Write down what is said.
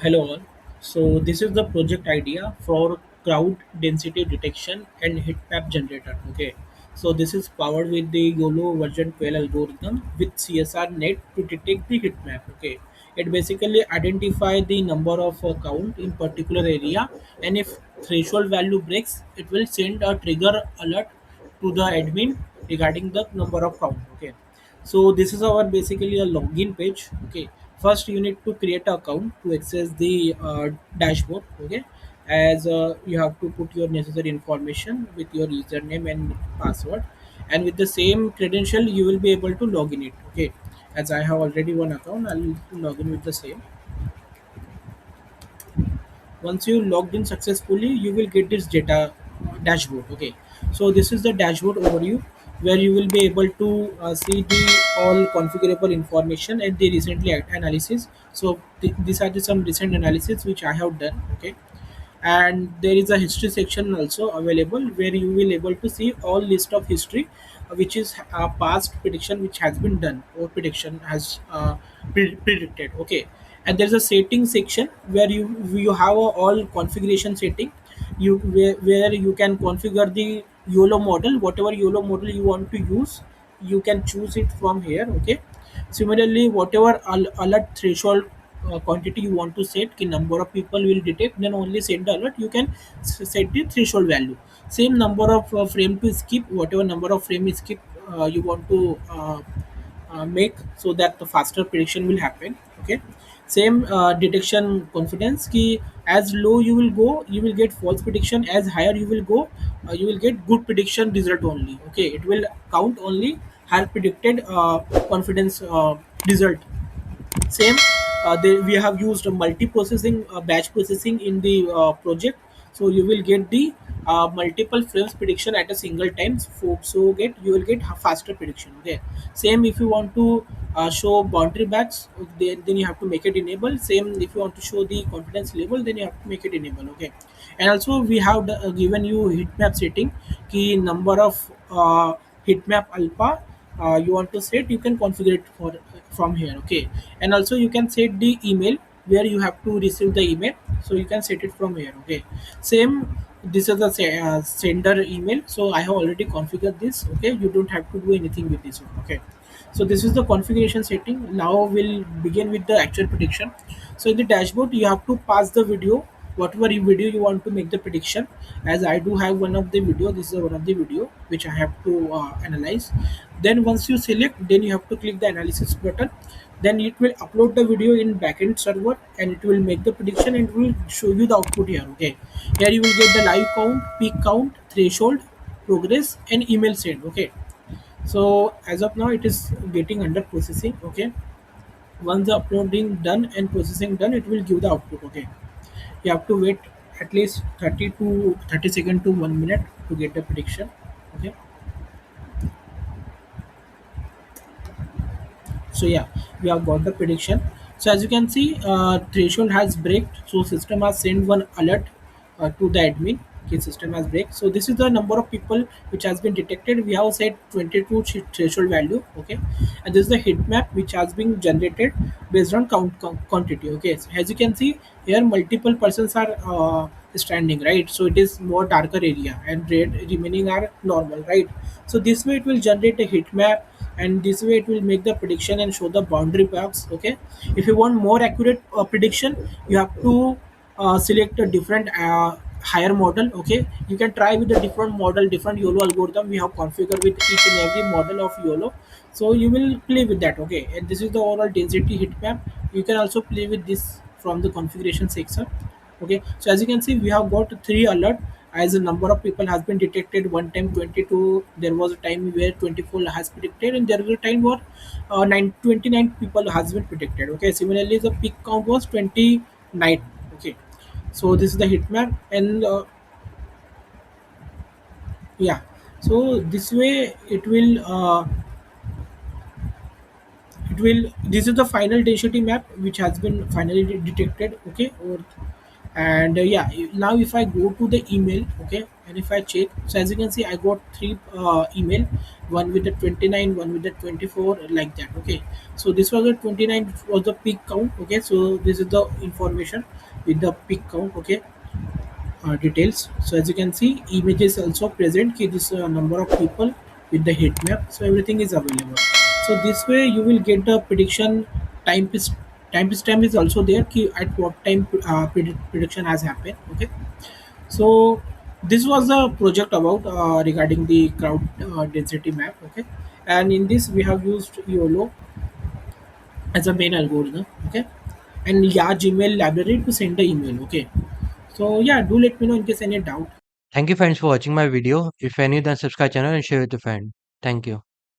Hello all. So this is the project idea for crowd density detection and heat map generator. Okay. So this is powered with the YOLO version 12 algorithm with CSR net to detect the heat map. Okay. It basically identify the number of count in particular area, and if threshold value breaks, it will send a trigger alert to the admin regarding the number of count. Okay. So this is our basically a login page. Okay, first you need to create an account to access the dashboard. Okay, as you have to put your necessary information with your username and password, and with the same credential you will be able to log in it. Okay, as I have already one account, I'll log in with the same. Once you logged in successfully, you will get this data dashboard. Okay, so this is the dashboard overview where you will be able to see the all configurable information and the recently analysis. So these are the some recent analysis which I have done. Okay, and there is a history section also available where you will able to see all list of history, which is past prediction which has been done or prediction has predicted. Okay, and there's a setting section where you have a all configuration setting, where you can configure the YOLO model, whatever YOLO model you want to use, you can choose it from here. Okay, similarly, whatever alert threshold quantity you want to set, ki number of people will detect, then only set the alert. You can set the threshold value. Same number of frame to skip, whatever number of frame skip you want to make, so that the faster prediction will happen. Okay, same detection confidence, ki as low you will go, you will get false prediction. As higher you will go, you will get good prediction result only. Okay, it will count only higher predicted confidence result. Same, we have used multi-processing, batch processing in the project, so you will get the multiple frames prediction at a single time. So get you will get faster prediction. Okay, same if you want to show boundary batch, then you have to make it enable. Same if you want to show the confidence level, then you have to make it enable. Okay, and also we have given you heat map setting, key number of heat map alpha you want to set, you can configure it for from here. Okay, and also you can set the email where you have to receive the email, so you can set it from here. Okay, same, this is the sender email, so I have already configured this. Okay, you don't have to do anything with this one. Okay, so this is the configuration setting. Now we'll begin with the actual prediction. So in the dashboard you have to pass the video, whatever video you want to make the prediction. As I do have one of the video, this is one of the video which I have to analyze. Then once you select, then you have to click the analysis button. Then it will upload the video in backend server, and it will make the prediction and it will show you the output here. Okay, here you will get the live count, peak count, threshold, progress, and email sent. Okay, so as of now it is getting under processing. Okay, once the uploading done and processing done, it will give the output. Okay, you have to wait at least 30 to 30 second to 1 minute to get the prediction. Okay, so yeah, we have got the prediction. So as you can see, threshold has breaked, so system has sent one alert to the admin. Okay, system has break. So this is the number of people which has been detected. We have set 22 threshold value. Okay, and this is the heat map which has been generated based on quantity. Okay, so as you can see here, multiple persons are standing, right? So it is more darker area, and red remaining are normal, right? So this way it will generate a heat map, and this way it will make the prediction and show the boundary maps. Okay, if you want more accurate prediction, you have to select a different higher model. Okay, you can try with a different model, different YOLO algorithm we have configured with each and every model of YOLO. So you will play with that. Okay, and this is the overall density heat map. You can also play with this from the configuration section. Okay, so as you can see, we have got three alert. As a number of people has been detected, one time 22, there was a time where 24 has predicted, and there was a time where 29 people has been predicted. Okay, similarly the peak count was 29. Okay, so this is the heat map, and yeah, so this way it will this is the final density map which has been finally detected. Okay, or And yeah, now if I go to the email, okay, and if I check, so as you can see I got three email, one with the 29, one with the 24, like that. Okay, so this was the 29 was the peak count. Okay, so this is the information with the peak count. Okay, details. So as you can see, images also present ki this number of people with the heat map. So everything is available. So this way you will get the prediction time. Timestamp is also there ki at what time prediction has happened. Okay, so this was the project about regarding the crowd density map. Okay, and in this we have used YOLO as a main algorithm. Okay, and yeah, Gmail library to send the email. Okay, so yeah, do let me know in case any doubt. Thank you friends for watching my video. If you're new, then subscribe channel and share with your friend. Thank you.